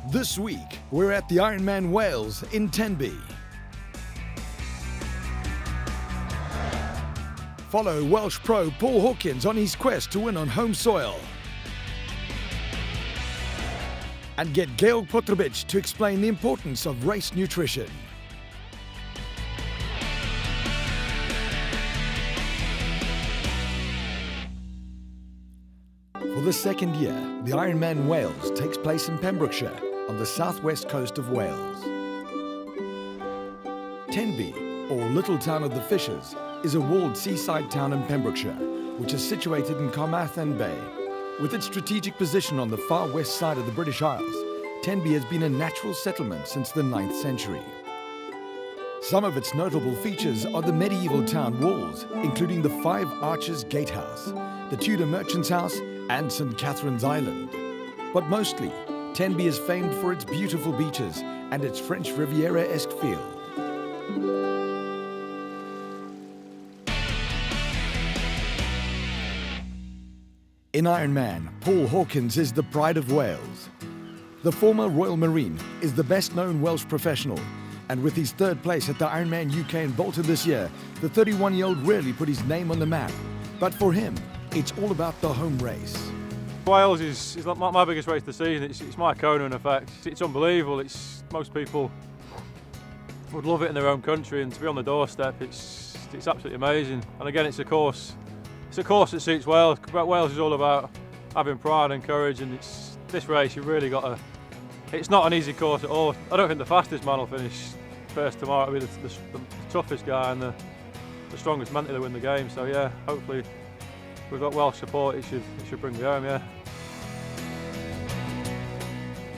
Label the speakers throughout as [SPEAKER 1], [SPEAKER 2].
[SPEAKER 1] This week, we're at the IRONMAN Wales in Tenby. Follow Welsh pro Paul Hawkins on his quest to win on home soil. And get Georg Potrovic to explain the importance of race nutrition. For the second year, the IRONMAN Wales takes place in Pembrokeshire on the southwest coast of Wales. Tenby, or Little Town of the Fishers, is a walled seaside town in Pembrokeshire, which is situated in Carmarthen Bay. With its strategic position on the far west side of the British Isles, Tenby has been a natural settlement since the 9th century. Some of its notable features are the medieval town walls, including the Five Arches Gatehouse, the Tudor Merchant's House, and St. Catherine's Island. But mostly, Tenby is famed for its beautiful beaches and its French Riviera-esque feel. In IRONMAN, Paul Hawkins is the pride of Wales. The former Royal Marine is the best-known Welsh professional, and with his third place at the IRONMAN UK in Bolton this year, the 31-year-old rarely put his name on the map. But for him, it's all about the home race.
[SPEAKER 2] Wales is my biggest race of the season. It's my Kona in effect. It's unbelievable. Most people would love it in their own country, and to be on the doorstep, it's absolutely amazing. And again, it's a course that suits Wales. Wales is all about having pride and courage, and this race you've really got to. It's not an easy course at all. I don't think the fastest man will finish first tomorrow. It'll be the toughest guy and the strongest man to win the game. So yeah, hopefully we've got Welsh support. It should bring me home. Yeah.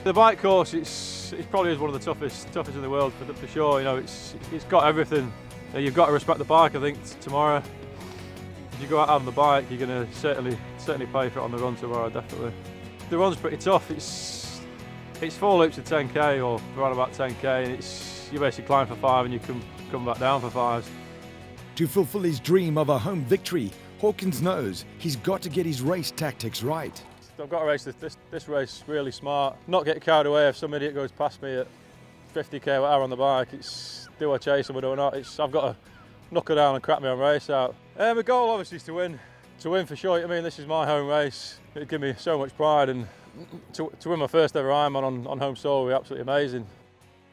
[SPEAKER 2] The bike course, it probably is one of the toughest in the world for sure. You know, it's got everything. You've got to respect the bike. I think tomorrow, if you go out on the bike, you're going to certainly pay for it on the run tomorrow. Definitely. The run's pretty tough. It's 4 loops of 10k or around about 10k, and you basically climb for 5 and you come back down for 5.
[SPEAKER 1] To fulfill his dream of a home victory, Hawkins knows he's got to get his race tactics right.
[SPEAKER 2] I've got to race this race really smart, not get carried away if some idiot goes past me at 50k per hour on the bike. Do I chase him or do I not? I've got to knuckle down and crack my own race out. My goal obviously is to win for sure. I mean, this is my home race. It'd give me so much pride, and to win my first ever Ironman on home soil would be absolutely amazing.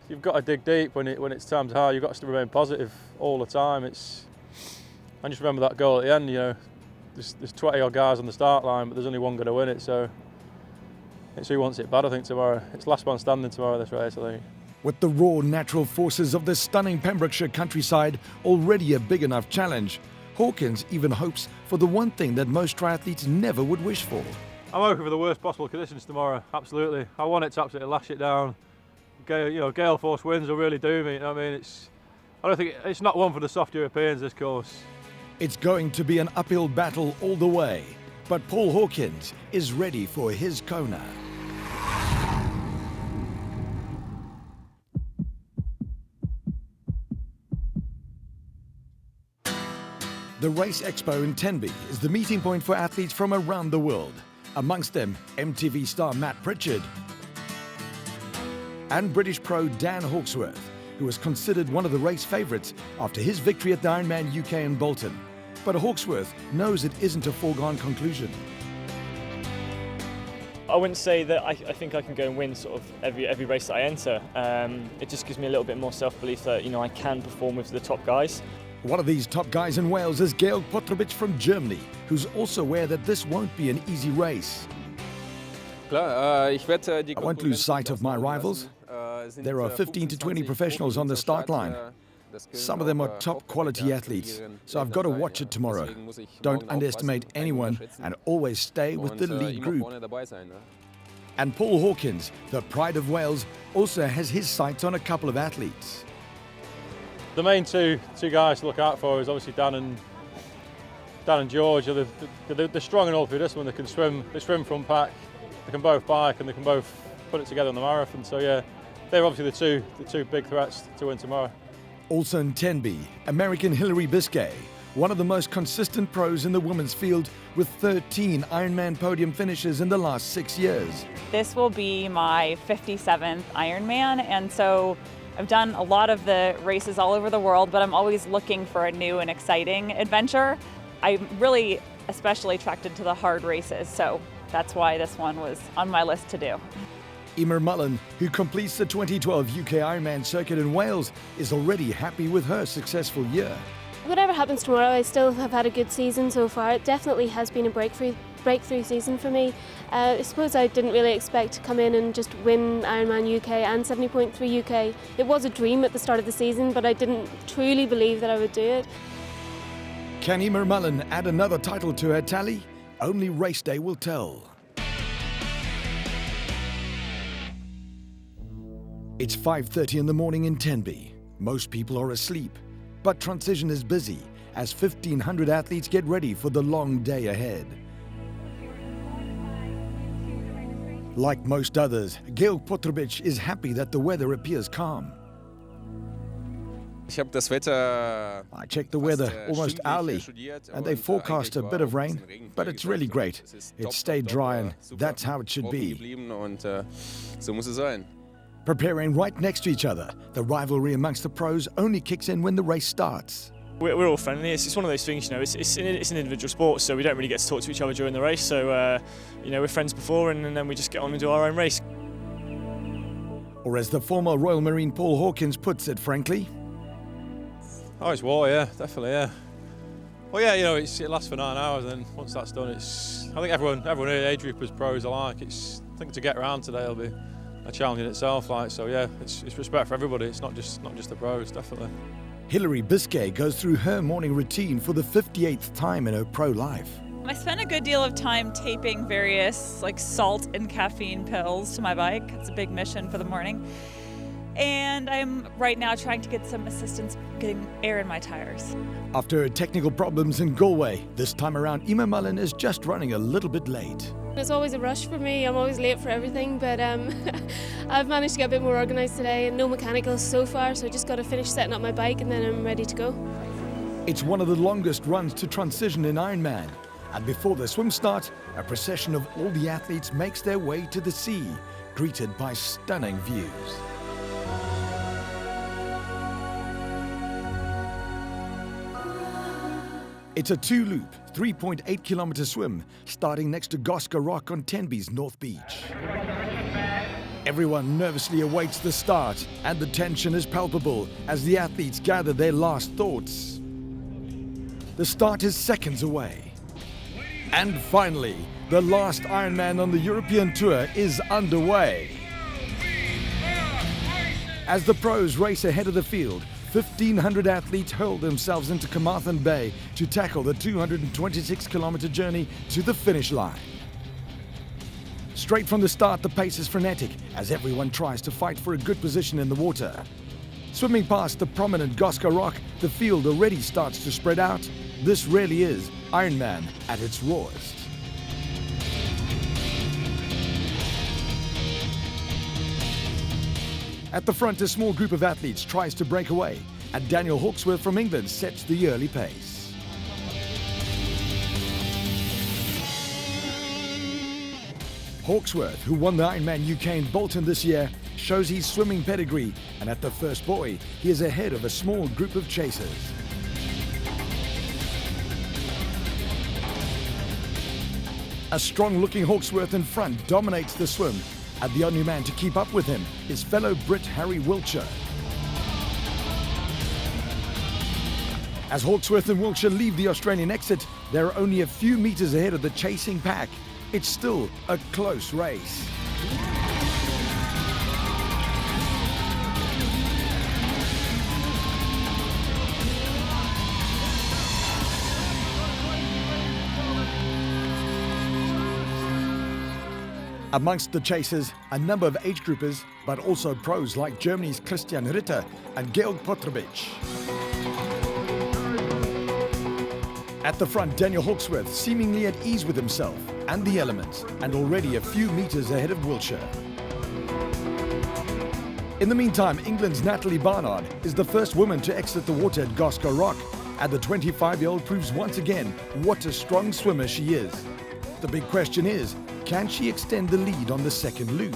[SPEAKER 2] You've got to dig deep when it's times hard. You've got to remain positive all the time. And just remember that goal at the end. You know, there's 20 odd guys on the start line, but there's only one going to win it. So it's who wants it bad. I think tomorrow it's last man standing tomorrow. This race, I think.
[SPEAKER 1] With the raw natural forces of the stunning Pembrokeshire countryside already a big enough challenge, Hawkins even hopes for the one thing that most triathletes never would wish for.
[SPEAKER 2] I'm hoping for the worst possible conditions tomorrow. Absolutely, I want it to absolutely lash it down. Gale force winds will really do me. You know what I mean? I don't think it's not one for the soft Europeans. This course.
[SPEAKER 1] It's going to be an uphill battle all the way, but Paul Hawkins is ready for his Kona. The Race Expo in Tenby is the meeting point for athletes from around the world. Amongst them, MTV star Matt Pritchard and British pro Dan Hawksworth, who was considered one of the race favourites after his victory at the IRONMAN UK in Bolton. But Hawksworth knows it isn't a foregone conclusion.
[SPEAKER 3] I wouldn't say that I think I can go and win sort of every race that I enter. It just gives me a little bit more self-belief that I can perform with the top guys.
[SPEAKER 1] One of these top guys in Wales is Georg Potrovic from Germany, who's also aware that this won't be an easy race. I won't lose sight of my rivals. There are 15 to 20 professionals on the start line. Some of them are top quality athletes, so I've got to watch it tomorrow. Don't underestimate anyone and always stay with the lead group. And Paul Hawkins, the pride of Wales, also has his sights on a couple of athletes.
[SPEAKER 2] The main two guys to look out for is obviously Dan and George. They're strong enough for this one. They can swim. They swim front pack. They can both bike and they can both put it together in the marathon. So yeah, they're obviously the two big threats to win tomorrow.
[SPEAKER 1] Also in Tenby, American Hillary Biscay, one of the most consistent pros in the women's field with 13 Ironman podium finishes in the last 6 years.
[SPEAKER 4] This will be my 57th Ironman, and so I've done a lot of the races all over the world, but I'm always looking for a new and exciting adventure. I'm really especially attracted to the hard races, so that's why this one was on my list to do.
[SPEAKER 1] Emer Mullen, who completes the 2012 UK Ironman circuit in Wales, is already happy with her successful year.
[SPEAKER 5] Whatever happens tomorrow, I still have had a good season so far. It definitely has been a breakthrough season for me. I suppose I didn't really expect to come in and just win Ironman UK and 70.3 UK. It was a dream at the start of the season, but I didn't truly believe that I would do it.
[SPEAKER 1] Can Emer Mullen add another title to her tally? Only race day will tell. It's 5:30 in the morning in Tenby. Most people are asleep, but transition is busy as 1,500 athletes get ready for the long day ahead. Like most others, Georg Potrovic is happy that the weather appears calm. I check the weather almost hourly, and they forecast a bit of rain, but it's really great. It stayed dry, and that's how it should be. Preparing right next to each other, the rivalry amongst the pros only kicks in when the race starts.
[SPEAKER 3] We're all friendly. It's one of those things, you know. It's an individual sport, so we don't really get to talk to each other during the race. So, you know, we're friends before, and then we just get on and do our own race.
[SPEAKER 1] Or as the former Royal Marine Paul Hawkins puts it frankly,
[SPEAKER 2] Oh, it's war, yeah, definitely, yeah. Well, yeah, you know, it lasts for 9 hours, and once that's done, I think everyone here, age groupers, pros alike, I think to get around today will be a challenge in itself, like, so yeah, it's respect for everybody. It's not just the pros, definitely.
[SPEAKER 1] Hilary Biscay goes through her morning routine for the 58th time in her pro life.
[SPEAKER 4] I spend a good deal of time taping various salt and caffeine pills to my bike. It's a big mission for the morning. And I'm right now trying to get some assistance getting air in my tires.
[SPEAKER 1] After technical problems in Galway, this time around Emer Mullen is just running a little bit late.
[SPEAKER 5] It's always a rush for me. I'm always late for everything, but I've managed to get a bit more organised today and no mechanicals so far, so I just got to finish setting up my bike and then I'm ready to go.
[SPEAKER 1] It's one of the longest runs to transition in Ironman. And before the swim start, a procession of all the athletes makes their way to the sea, greeted by stunning views. It's a two-loop, 3.8-kilometre swim starting next to Goscar Rock on Tenby's North Beach. Everyone nervously awaits the start, and the tension is palpable as the athletes gather their last thoughts. The start is seconds away. And finally, the last Ironman on the European Tour is underway. As the pros race ahead of the field, 1,500 athletes hurl themselves into Carmarthen Bay to tackle the 226-kilometre journey to the finish line. Straight from the start, the pace is frenetic as everyone tries to fight for a good position in the water. Swimming past the prominent Goscar Rock, the field already starts to spread out. This really is Ironman at its rawest. At the front, a small group of athletes tries to break away, and Daniel Hawksworth from England sets the early pace. Hawksworth, who won the Ironman UK in Bolton this year, shows his swimming pedigree, and at the first buoy, he is ahead of a small group of chasers. A strong-looking Hawksworth in front dominates the swim, and the only man to keep up with him is fellow Brit Harry Wiltshire. As Hawksworth and Wiltshire leave the Australian exit, they're only a few metres ahead of the chasing pack. It's still a close race. Amongst the chasers, a number of age groupers, but also pros like Germany's Christian Ritter and Georg Potrovic. At the front, Daniel Hawksworth seemingly at ease with himself and the elements, and already a few metres ahead of Wiltshire. In the meantime, England's Natalie Barnard is the first woman to exit the water at Goscar Rock, and the 25-year-old proves once again what a strong swimmer she is. The big question is, can she extend the lead on the second loop?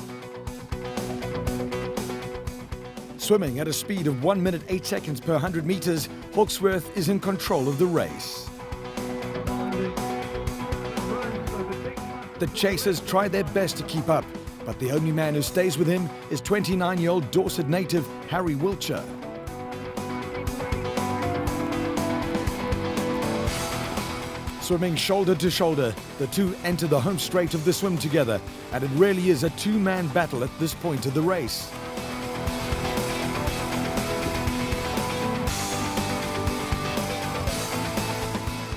[SPEAKER 1] Swimming at a speed of 1 minute 8 seconds per 100 meters, Hawksworth is in control of the race. The chasers try their best to keep up, but the only man who stays with him is 29-year-old Dorset native Harry Wiltshire. Swimming shoulder to shoulder, the two enter the home straight of the swim together, and it really is a two-man battle at this point of the race.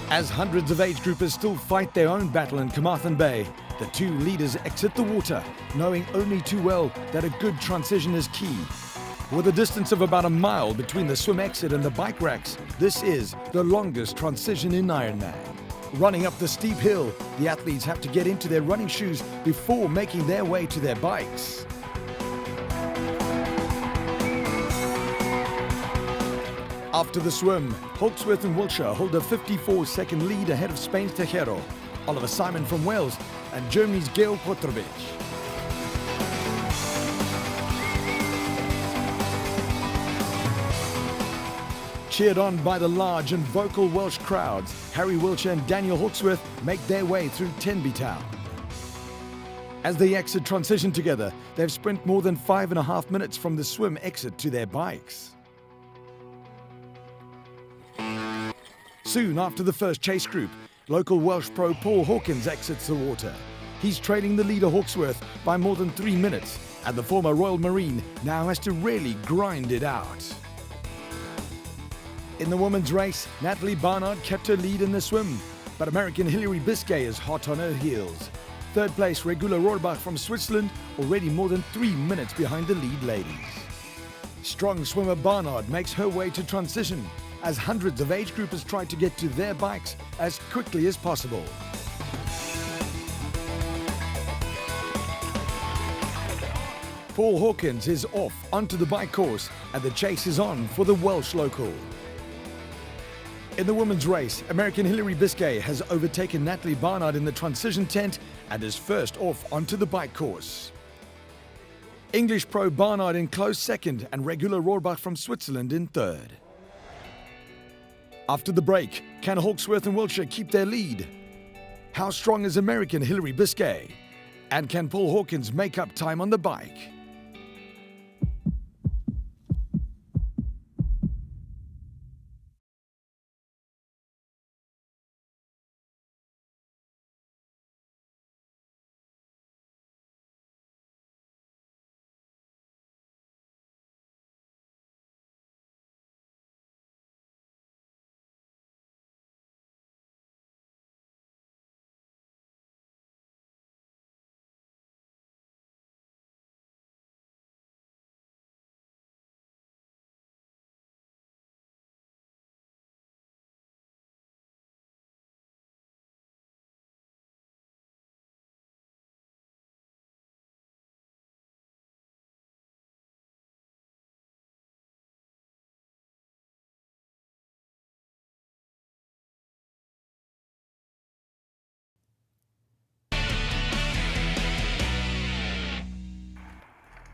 [SPEAKER 1] As hundreds of age groupers still fight their own battle in Carmarthen Bay, the two leaders exit the water, knowing only too well that a good transition is key. With a distance of about a mile between the swim exit and the bike racks, this is the longest transition in Ironman. Running up the steep hill, the athletes have to get into their running shoes before making their way to their bikes. After the swim, Hawksworth and Wiltshire hold a 54-second lead ahead of Spain's Tejero, Oliver Simon from Wales, and Germany's Georg Potrovich. Cheered on by the large and vocal Welsh crowds, Harry Wiltshire and Daniel Hawksworth make their way through Tenby town. As they exit transition together, they've spent more than 5.5 minutes from the swim exit to their bikes. Soon after the first chase group, local Welsh pro Paul Hawkins exits the water. He's trailing the leader Hawksworth by more than 3 minutes, and the former Royal Marine now has to really grind it out. In the women's race, Natalie Barnard kept her lead in the swim, but American Hilary Biscay is hot on her heels. Third place Regula Rohrbach from Switzerland, already more than 3 minutes behind the lead ladies. Strong swimmer Barnard makes her way to transition, as hundreds of age groupers try to get to their bikes as quickly as possible. Paul Hawkins is off onto the bike course, and the chase is on for the Welsh local. In the women's race, American Hilary Biscay has overtaken Natalie Barnard in the transition tent and is first off onto the bike course. English pro Barnard in close second and Regula Rohrbach from Switzerland in third. After the break, can Hawksworth and Wiltshire keep their lead? How strong is American Hilary Biscay? And can Paul Hawkins make up time on the bike?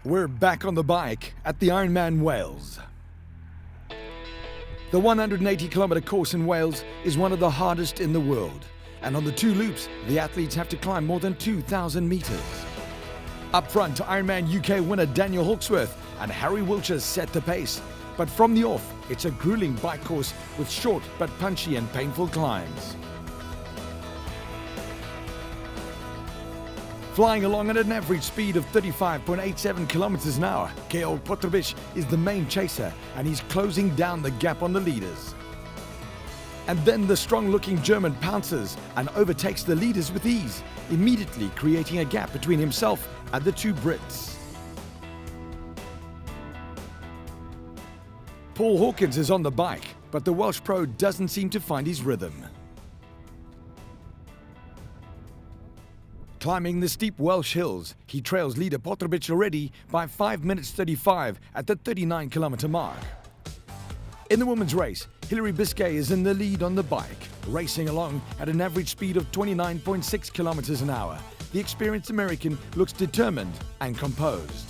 [SPEAKER 1] We're back on the bike at the IRONMAN Wales. The 180-kilometre course in Wales is one of the hardest in the world, and on the two loops, the athletes have to climb more than 2,000 metres. Up front, Ironman UK winner Daniel Hawksworth and Harry Wiltshire set the pace, but from the off, it's a grueling bike course with short but punchy and painful climbs. Flying along at an average speed of 35.87 kilometers an hour, Georg Potrovich is the main chaser, and he's closing down the gap on the leaders. And then the strong-looking German pounces and overtakes the leaders with ease, immediately creating a gap between himself and the two Brits. Paul Hawkins is on the bike, but the Welsh pro doesn't seem to find his rhythm. Climbing the steep Welsh hills, he trails leader Potrovich already by 5 minutes 35 at the 39-kilometre mark. In the women's race, Hilary Biscay is in the lead on the bike, racing along at an average speed of 29.6 kilometers an hour. The experienced American looks determined and composed.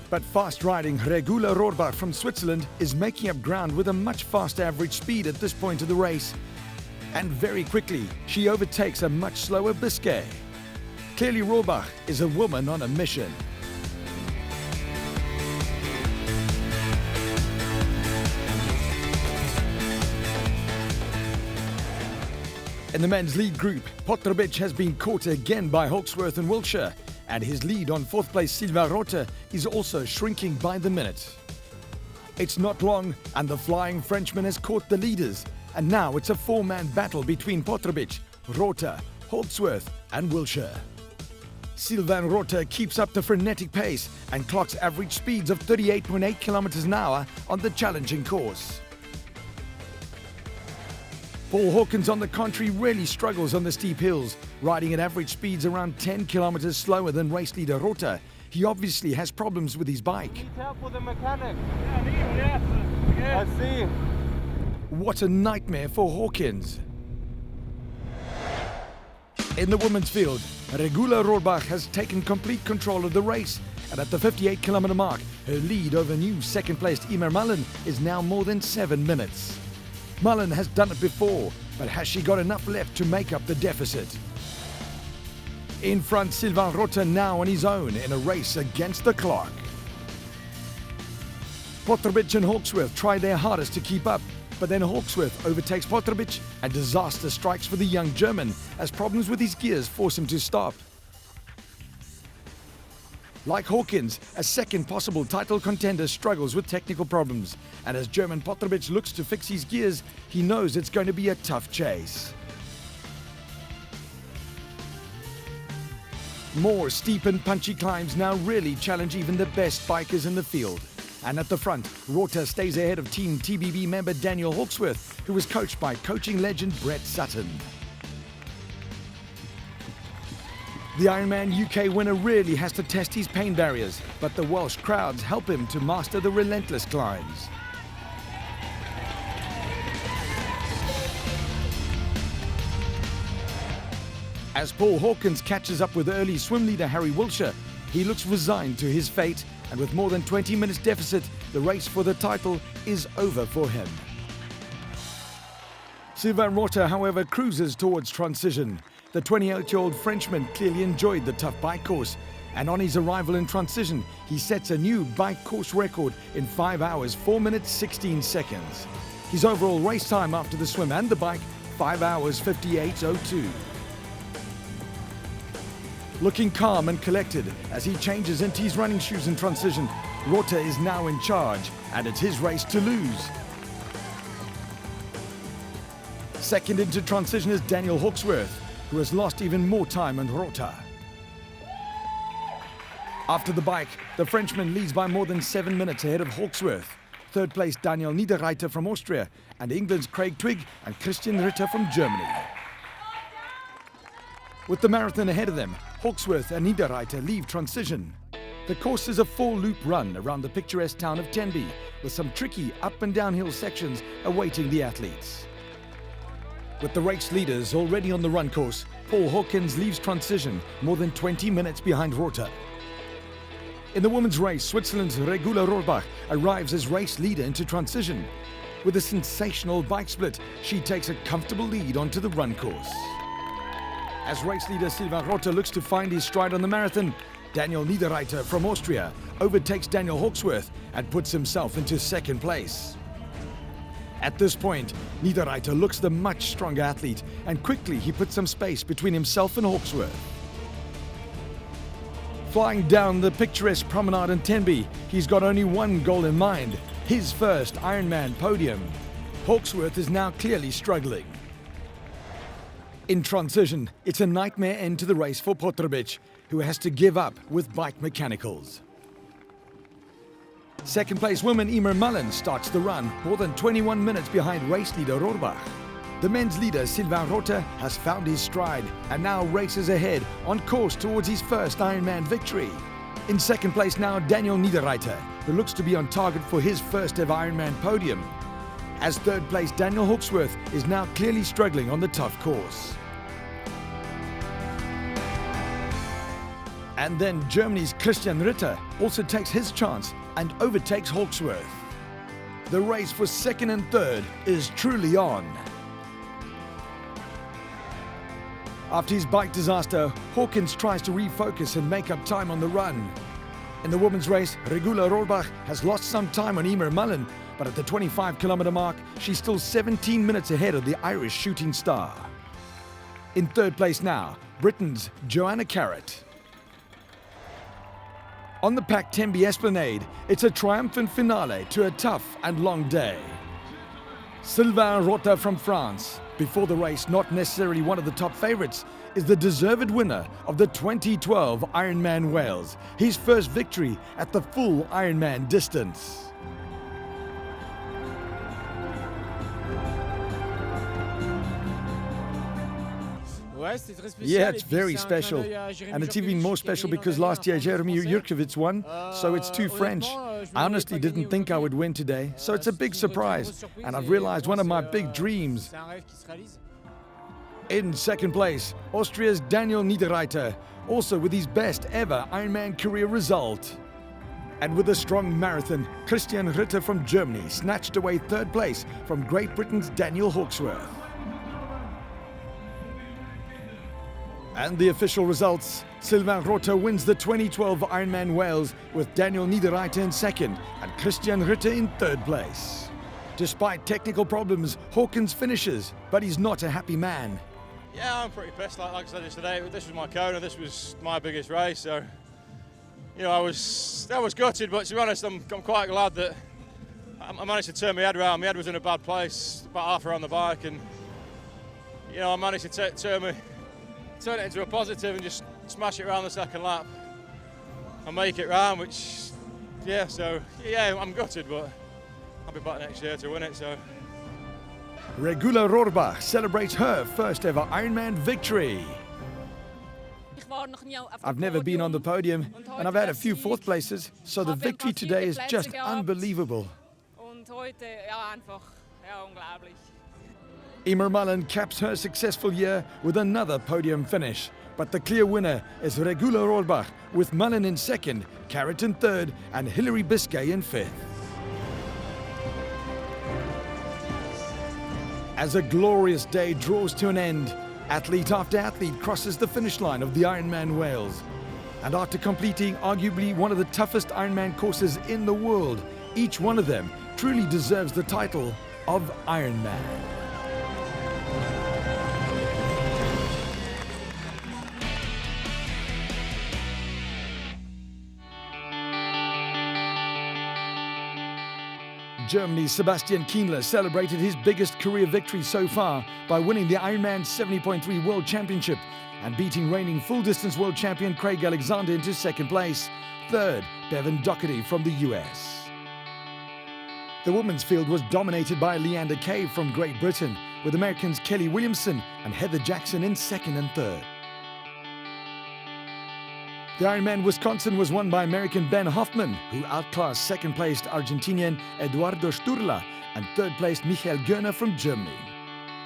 [SPEAKER 1] But fast-riding Regula Rohrbach from Switzerland is making up ground with a much faster average speed at this point of the race. And very quickly, she overtakes a much slower Biscay. Clearly, Rohrbach is a woman on a mission. In the men's lead group, Potrovic has been caught again by Hawksworth and Wilshire, and his lead on fourth place Sylvain Rotter is also shrinking by the minute. It's not long, and the flying Frenchman has caught the leaders, and now it's a four-man battle between Potrovic, Rotter, Hawksworth and Wilshire. Sylvain Rotter keeps up the frenetic pace and clocks average speeds of 38.8 kilometers an hour on the challenging course. Paul Hawkins, on the contrary, really struggles on the steep hills, riding at average speeds around 10 kilometers slower than race leader Rotter. He obviously has problems with his bike.
[SPEAKER 6] Need help with the mechanic. I see.
[SPEAKER 1] What a nightmare for Hawkins. In the women's field, Regula Rohrbach has taken complete control of the race, and at the 58-kilometer mark, her lead over new second-placed Emer Mullen is now more than 7 minutes. Mullen has done it before, but has she got enough left to make up the deficit? In front, Sylvain Rotter now on his own in a race against the clock. Potrovic and Hawksworth try their hardest to keep up, but then Hawksworth overtakes Potrovic and disaster strikes for the young German as problems with his gears force him to stop. Like Hawkins, a second possible title contender struggles with technical problems, and as German Potrovic looks to fix his gears, he knows it's going to be a tough chase. More steep and punchy climbs now really challenge even the best bikers in the field. And at the front, Rotter stays ahead of Team TBB member Daniel Hawksworth, who was coached by coaching legend Brett Sutton. The Ironman UK winner really has to test his pain barriers, but the Welsh crowds help him to master the relentless climbs. As Paul Hawkins catches up with early swim leader Harry Wilshire, he looks resigned to his fate, and with more than 20 minutes deficit, the race for the title is over for him. Sylvain Rotter, however, cruises towards transition. The 28-year-old Frenchman clearly enjoyed the tough bike course, and on his arrival in transition, he sets a new bike course record in 5 hours, 4 minutes, 16 seconds. His overall race time after the swim and the bike, 5 hours, 58:02. Looking calm and collected as he changes into his running shoes in transition, Rotter is now in charge, and it's his race to lose. Second into transition is Daniel Hawksworth, who has lost even more time than Rotter. After the bike, the Frenchman leads by more than 7 minutes ahead of Hawksworth. Third place Daniel Niederreiter from Austria, and England's Craig Twigg and Christian Ritter from Germany. With the marathon ahead of them, Hawksworth and Niederreiter leave transition. The course is a 4-loop run around the picturesque town of Tenby, with some tricky up and downhill sections awaiting the athletes. With the race leaders already on the run course, Paul Hawkins leaves transition more than 20 minutes behind Rotter. In the women's race, Switzerland's Regula Rohrbach arrives as race leader into transition. With a sensational bike split, she takes a comfortable lead onto the run course. As race leader Sylvain Rotter looks to find his stride on the marathon, Daniel Niederreiter from Austria overtakes Daniel Hawksworth and puts himself into second place. At this point, Niederreiter looks the much stronger athlete, and quickly he puts some space between himself and Hawksworth. Flying down the picturesque promenade in Tenby, he's got only one goal in mind, his first Ironman podium. Hawksworth is now clearly struggling. In transition, it's a nightmare end to the race for Potrovic, who has to give up with bike mechanicals. Second place woman Emer Mullen starts the run, more than 21 minutes behind race leader Rohrbach. The men's leader Sylvain Rotter has found his stride and now races ahead on course towards his first Ironman victory. In second place now Daniel Niederreiter, who looks to be on target for his first ever Ironman podium. as third place Daniel Hawksworth is now clearly struggling on the tough course. And then Germany's Christian Ritter also takes his chance and overtakes Hawksworth. The race for second and third is truly on. After his bike disaster, Hawkins tries to refocus and make up time on the run. In the women's race, Regula Rohrbach has lost some time on Emer Mullen, but at the 25-kilometer mark, she's still 17 minutes ahead of the Irish shooting star. In third place now, Britain's Joanna Carrott. On the packed Tenby Esplanade, it's a triumphant finale to a tough and long day. Sylvain Rota from France, before the race not necessarily one of the top favourites, is the deserved winner of the 2012 IRONMAN Wales, his first victory at the full Ironman distance. Yeah, it's very special. And it's even more special because last year Jeremy Jurkovic won, so it's too French. I honestly didn't think I would win today, so it's a big surprise. And I've realized one of my big dreams. In second place, Austria's Daniel Niederreiter, also with his best ever Ironman career result. And with a strong marathon, Christian Ritter from Germany snatched away third place from Great Britain's Daniel Hawksworth. And the official results, Sylvain Rota wins the 2012 Ironman Wales with Daniel Niederreiter in second and Christian Ritter in third place. Despite technical problems, Hawkins finishes, but he's not a happy man.
[SPEAKER 2] Yeah, I'm pretty pissed. Like I said yesterday, this was my Kona, this was my biggest race, so you know I was gutted. But to be honest, I'm quite glad that I managed to turn my head around. My head was in a bad place, about halfway on the bike, and you know I managed to turn it into a positive and just smash it around the second lap and make it round. Which, yeah, so yeah, I'm gutted, but I'll be back next year to win it. So.
[SPEAKER 1] Regula Rohrbach celebrates her first ever Ironman victory. I've never been on the podium and I've had a few fourth places, so the victory today is just unbelievable. Emer Mullen caps her successful year with another podium finish, but the clear winner is Regula Rohrbach with Mullen in second, Carrott in third and Hilary Biscay in fifth. As a glorious day draws to an end, athlete after athlete crosses the finish line of the Ironman Wales. And after completing arguably one of the toughest Ironman courses in the world, each one of them truly deserves the title of Ironman. Germany's Sebastian Kienle celebrated his biggest career victory so far by winning the Ironman 70.3 World Championship and beating reigning full-distance world champion Craig Alexander into second place. Third, Bevan Doherty from the US. The women's field was dominated by Leander Cave from Great Britain, with Americans Kelly Williamson and Heather Jackson in second and third. The Ironman Wisconsin was won by American Ben Hoffman, who outclassed second-placed Argentinian Eduardo Sturla and third-placed Michael Görner from Germany.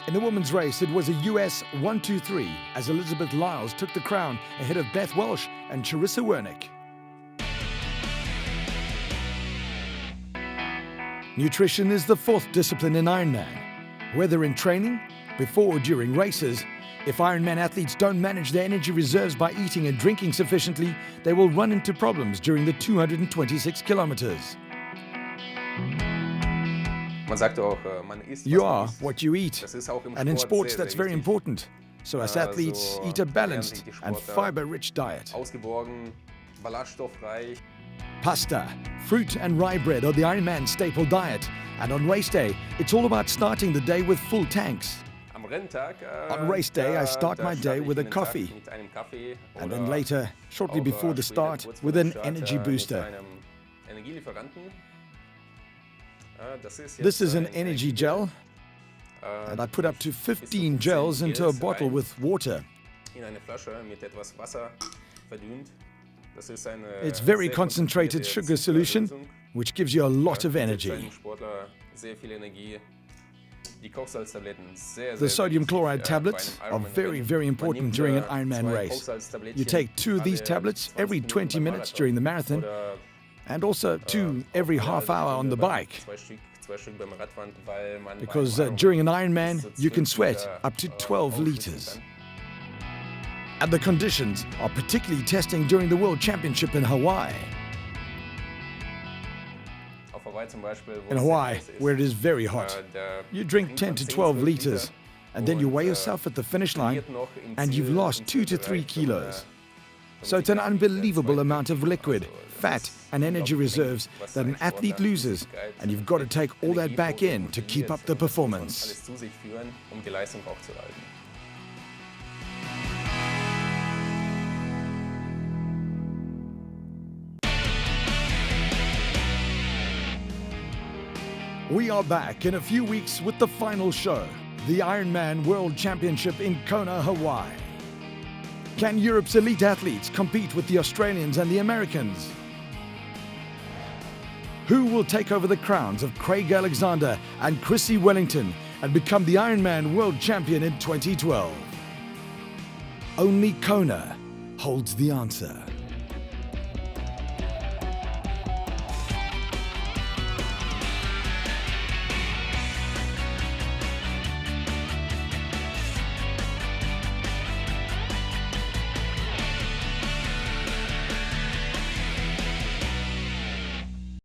[SPEAKER 1] In the women's race, it was a US 1-2-3 as Elizabeth Lyles took the crown ahead of Beth Welsh and Charissa Wernick. Nutrition is the fourth discipline in Ironman. Whether in training, before or during races, if Ironman athletes don't manage their energy reserves by eating and drinking sufficiently, they will run into problems during the 226 kilometers. You are what you eat, and in sports that's very important. So as athletes, eat a balanced and fiber-rich diet. Pasta, fruit and rye bread are the Ironman staple diet, and on race day, it's all about starting the day with full tanks. On race day, I start my day with a coffee, and then later, shortly before the start, with an energy booster. This is an energy gel, and I put up to 15 gels into a bottle with water. It's very concentrated sugar solution, which gives you a lot of energy. The sodium chloride tablets are very, very important during an Ironman race. You take 2 of these tablets every 20 minutes during the marathon, and also 2 every half hour on the bike. Because during an Ironman, you can sweat up to 12 liters. And the conditions are particularly testing during the World Championship in Hawaii. In Hawaii, where it is very hot, you drink 10 to 12 liters, and then you weigh yourself at the finish line, and you've lost 2 to 3 kilos. So it's an unbelievable amount of liquid, fat, and energy reserves that an athlete loses, and you've got to take all that back in to keep up the performance. We are back in a few weeks with the final show, the Ironman World Championship in Kona, Hawaii. Can Europe's elite athletes compete with the Australians and the Americans? Who will take over the crowns of Craig Alexander and Chrissy Wellington and become the Ironman World Champion in 2012? Only Kona holds the answer.